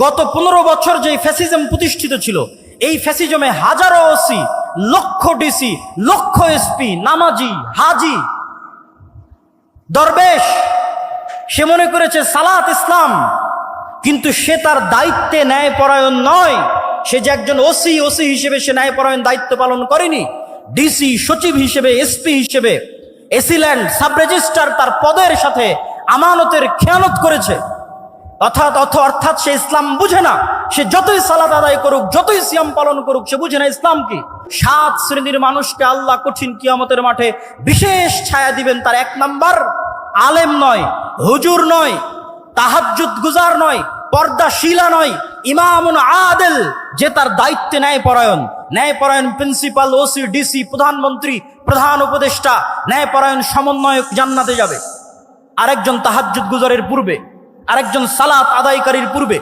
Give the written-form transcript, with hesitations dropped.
গত 15 বছর যে ফ্যাসিজম প্রতিষ্ঠিত ছিল, এই ফ্যাসিজমে হাজারো ওসি, লক্ষ ডিসি, লক্ষ এসপি, নামাজি, হাজি, দরবেশ, সে মনে করেছে সালাত ইসলাম, কিন্তু সে তার দায়িত্বে ন্যায়পরায়ণ নয়। সে যে একজন ওসি হিসেবে সে ন্যায়পরায়ণ দায়িত্ব পালন করেনি। ডিসি, সচিব হিসেবে, এসপি হিসেবে, এসিল্যান্ড, সাব রেজিস্ট্রার তার পদের সাথে আমানতের খেয়ানত করেছে। অর্থাৎ সে ইসলাম বুঝে না। সে যতই সালাত আদায় করুক, যতই সিয়াম পালন করুক, সে বুঝে না ইসলাম কি। 7 শ্রেণীর মানুষকে আল্লাহ কঠিন কিয়ামতের মাঠে বিশেষ ছায়া দিবেন। তার 1 নাম্বার, আলেম নয়, হুজুর নয়, তাহাজ্জুদ গুজার নয়, পর্দাশীলা নয়, ইমামুন আদেল, যে তার দায়িত্বে ন্যায়পরায়ণ প্রিন্সিপাল, ওসি, ডিসি, প্রধানমন্ত্রী, প্রধান উপদেষ্টা, ন্যায়পরায়ণ সমন্বয়ক জান্নাতে যাবে। আরেকজন তাহাজ্জুদ গুজারের পূর্বে, আরেকজন সালাত আদায়কারীর পূর্বে